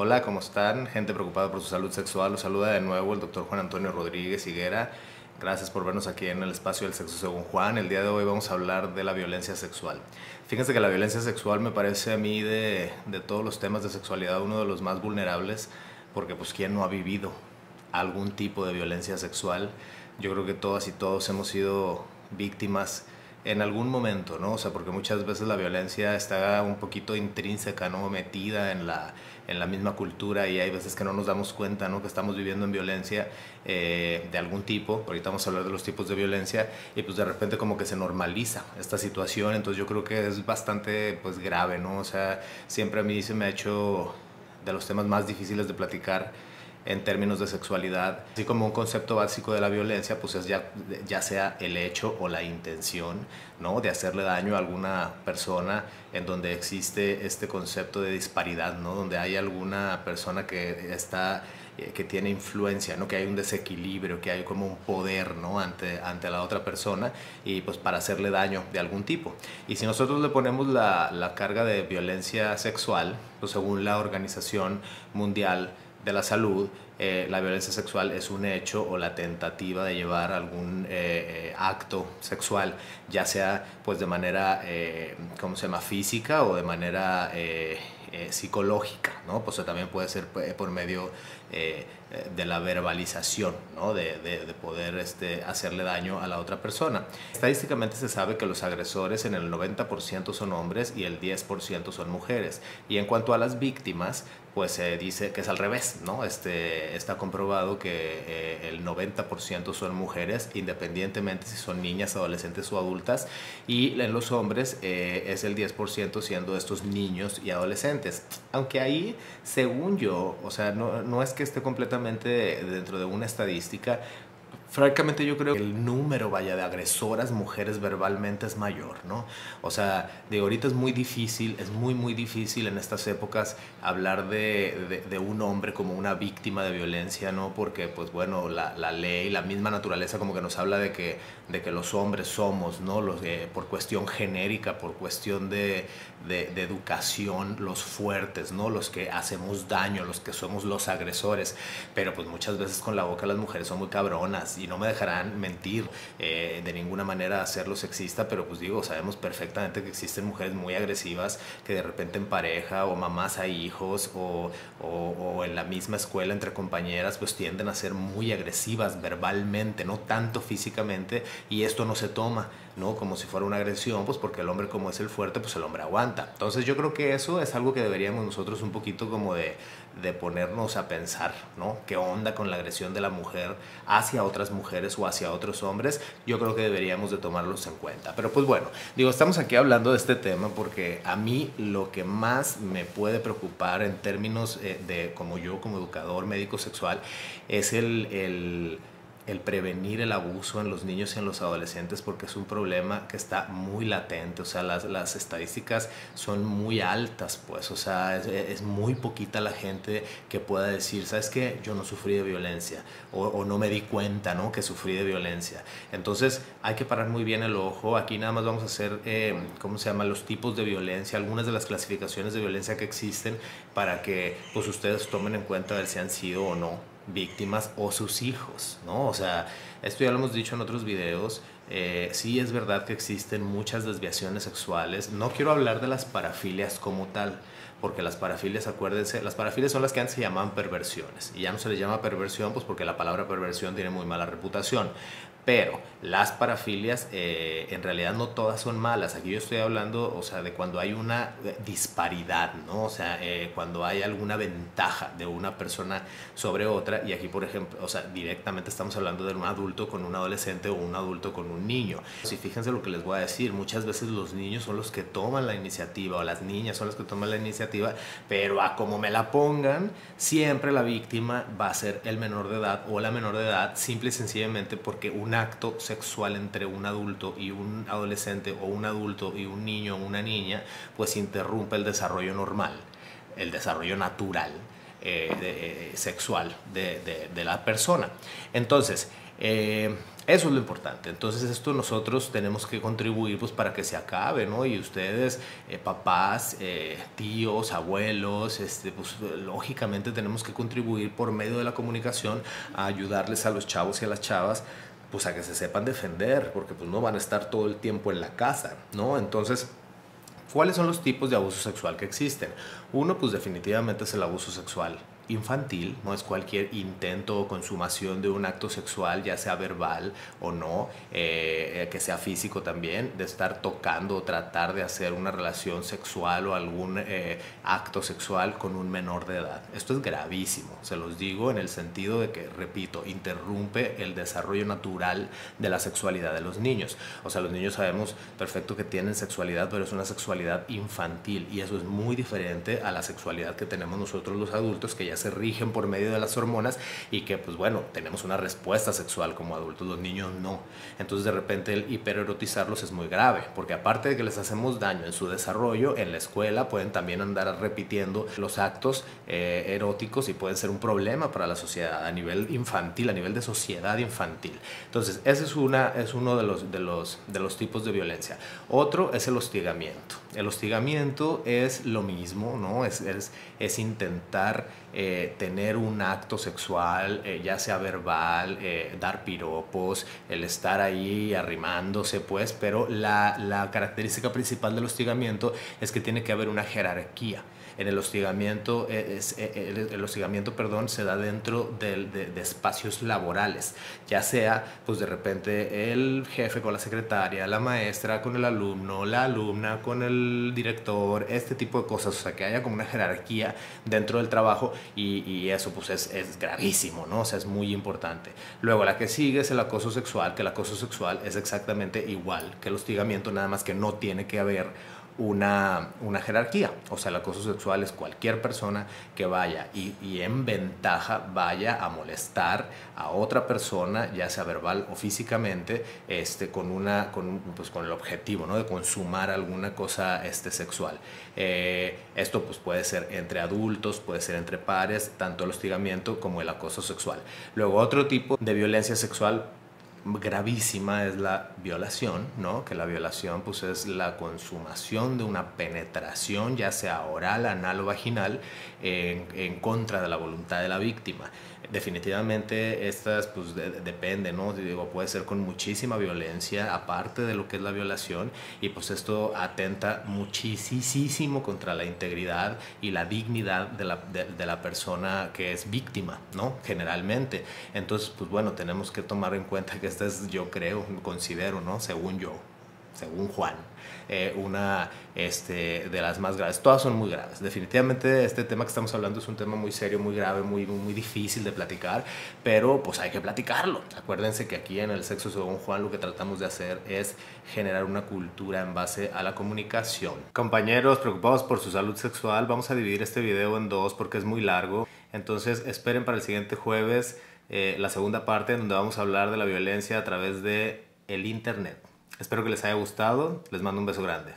Hola, ¿cómo están? Gente preocupada por su salud sexual. Los saluda de nuevo el doctor Juan Antonio Rodríguez Higuera. Gracias por vernos aquí en el espacio del sexo según Juan. El día de hoy vamos a hablar de la violencia sexual. Fíjense que la violencia sexual me parece a mí de todos los temas de sexualidad uno de los más vulnerables, porque pues ¿quién no ha vivido algún tipo de violencia sexual? Yo creo que todas y todos hemos sido víctimas en algún momento, ¿no? O sea, porque muchas veces la violencia está un poquito intrínseca, ¿no? Metida en la misma cultura, y hay veces que no nos damos cuenta, ¿no? Que estamos viviendo en violencia de algún tipo. Ahorita vamos a hablar de los tipos de violencia, y pues de repente como que se normaliza esta situación. Entonces yo creo que es bastante pues grave, ¿no? O sea, siempre a mí se me ha hecho de los temas más difíciles de platicar en términos de sexualidad. Así como un concepto básico de la violencia, pues es ya sea el hecho o la intención, ¿no? De hacerle daño a alguna persona, en donde existe este concepto de disparidad, ¿no? Donde hay alguna persona que tiene influencia, ¿no? Que hay un desequilibrio, que hay como un poder, ¿no? ante la otra persona, y pues para hacerle daño de algún tipo. Y si nosotros le ponemos la carga de violencia sexual, pues según la Organización Mundial de la Salud, la violencia sexual es un hecho o la tentativa de llevar algún acto sexual, ya sea pues de manera, ¿cómo se llama?, física, o de manera psicológica, ¿no? Pues también puede ser por medio de la verbalización, ¿no? De poder hacerle daño a la otra persona. Estadísticamente se sabe que los agresores en el 90% son hombres y el 10% son mujeres. Y en cuanto a las víctimas, pues se dice que es al revés, ¿no? Está comprobado que el 90% son mujeres, independientemente si son niñas, adolescentes o adultas, y en los hombres es el 10%, siendo estos niños y adolescentes. Aunque ahí, según yo, o sea, no es que esté completamente dentro de una estadística. Francamente yo creo que el número, vaya, de agresoras mujeres verbalmente es mayor, ¿no? O sea, de ahorita es muy difícil, es muy difícil en estas épocas hablar de un hombre como una víctima de violencia, ¿no? Porque, pues bueno, la ley, la misma naturaleza como que nos habla de que los hombres somos, ¿no? Por cuestión genérica, por cuestión de educación, los fuertes, ¿no? Los que hacemos daño, los que somos los agresores. Pero pues muchas veces con la boca las mujeres son muy cabronas, y no me dejarán mentir de ninguna manera hacerlo sexista, pero pues digo, sabemos perfectamente que existen mujeres muy agresivas que de repente en pareja, o mamás a hijos, o en la misma escuela entre compañeras, pues tienden a ser muy agresivas verbalmente, no tanto físicamente, y esto no se toma, ¿no?, como si fuera una agresión, pues porque el hombre, como es el fuerte, pues el hombre aguanta. Entonces yo creo que eso es algo que deberíamos nosotros un poquito como de ponernos a pensar, ¿no? ¿Qué onda con la agresión de la mujer hacia otras mujeres o hacia otros hombres? Yo creo que deberíamos de tomarlos en cuenta. Pero pues bueno, digo, estamos aquí hablando de este tema porque a mí lo que más me puede preocupar en términos como yo, como educador médico sexual, es el prevenir el abuso en los niños y en los adolescentes, porque es un problema que está muy latente. O sea, las estadísticas son muy altas, pues, o sea, es muy poquita la gente que pueda decir, ¿sabes qué?, yo no sufrí de violencia, o no me di cuenta, ¿no?, que sufrí de violencia. Entonces hay que parar muy bien el ojo. Aquí nada más vamos a hacer, ¿cómo se llama?, los tipos de violencia, algunas de las clasificaciones de violencia que existen, para que pues ustedes tomen en cuenta a ver si han sido o no víctimas, o sus hijos, ¿no? O sea, esto ya lo hemos dicho en otros videos. Sí es verdad que existen muchas desviaciones sexuales. No quiero hablar de las parafilias como tal, porque las parafilias, acuérdense, las parafilias son las que antes se llamaban perversiones, y ya no se les llama perversión, pues porque la palabra perversión tiene muy mala reputación. Pero las parafilias en realidad no todas son malas. Aquí yo estoy hablando, o sea, de cuando hay una disparidad, ¿no? O sea, cuando hay alguna ventaja de una persona sobre otra. Y aquí, por ejemplo, o sea, directamente estamos hablando de un adulto con un adolescente, o un adulto con un niño. Si fíjense lo que les voy a decir, muchas veces los niños son los que toman la iniciativa, o las niñas son las que toman la iniciativa, pero a como me la pongan, siempre la víctima va a ser el menor de edad o la menor de edad, simple y sencillamente porque un acto sexual entre un adulto y un adolescente, o un adulto y un niño o una niña, pues interrumpe el desarrollo normal, el desarrollo natural sexual de la persona. Entonces, eso es lo importante. Entonces esto nosotros tenemos que contribuir pues para que se acabe, ¿no? Y ustedes, papás, tíos, abuelos, pues lógicamente tenemos que contribuir por medio de la comunicación a ayudarles a los chavos y a las chavas pues a que se sepan defender, porque pues no van a estar todo el tiempo en la casa, ¿no? Entonces, ¿cuáles son los tipos de abuso sexual que existen? Uno, pues definitivamente es el abuso sexual infantil, no es cualquier intento o consumación de un acto sexual, ya sea verbal o no, que sea físico también, de estar tocando o tratar de hacer una relación sexual o algún acto sexual con un menor de edad. Esto es gravísimo, se los digo en el sentido de que, repito, interrumpe el desarrollo natural de la sexualidad de los niños. O sea, los niños sabemos perfecto que tienen sexualidad, pero es una sexualidad infantil y eso es muy diferente a la sexualidad que tenemos nosotros los adultos, que ya se rigen por medio de las hormonas y que pues bueno, tenemos una respuesta sexual como adultos, los niños no. Entonces de repente el hipererotizarlos es muy grave, porque aparte de que les hacemos daño en su desarrollo, en la escuela pueden también andar repitiendo los actos eróticos y pueden ser un problema para la sociedad a nivel infantil, a nivel de sociedad infantil. Entonces ese es uno de los tipos de violencia. Otro es el hostigamiento. El hostigamiento es lo mismo, ¿no? Es intentar tener un acto sexual, ya sea verbal, dar piropos, el estar ahí arrimándose, pues, pero la característica principal del hostigamiento es que tiene que haber una jerarquía. En el hostigamiento, se da dentro de espacios laborales, ya sea pues de repente el jefe con la secretaria, la maestra con el alumno, la alumna con el director, este tipo de cosas, o sea que haya como una jerarquía dentro del trabajo y eso pues es gravísimo, ¿no? O sea, es muy importante. Luego la que sigue es el acoso sexual, que el acoso sexual es exactamente igual que el hostigamiento, nada más que no tiene que haber una jerarquía. O sea, el acoso sexual es cualquier persona que vaya y en ventaja vaya a molestar a otra persona, ya sea verbal o físicamente, con el objetivo, ¿no? De consumar alguna cosa sexual. Esto pues puede ser entre adultos, puede ser entre pares, tanto el hostigamiento como el acoso sexual. Luego otro tipo de violencia sexual gravísima es la violación, ¿no? Que la violación pues es la consumación de una penetración, ya sea oral, anal o vaginal, en contra de la voluntad de la víctima. Definitivamente estas pues depende, ¿no? Digo, puede ser con muchísima violencia aparte de lo que es la violación y pues esto atenta muchísimo contra la integridad y la dignidad de la persona que es víctima, ¿no? Generalmente. Entonces pues bueno, tenemos que tomar en cuenta que esta es, yo creo, considero, ¿no? Según Juan, una de las más graves. Todas son muy graves. Definitivamente este tema que estamos hablando es un tema muy serio, muy grave, muy difícil de platicar, pero pues hay que platicarlo. Acuérdense que aquí en el Sexo Según Juan lo que tratamos de hacer es generar una cultura en base a la comunicación. Compañeros preocupados por su salud sexual, vamos a dividir este video en dos porque es muy largo. Entonces esperen para el siguiente jueves la segunda parte donde vamos a hablar de la violencia a través de el internet. Espero que les haya gustado. Les mando un beso grande.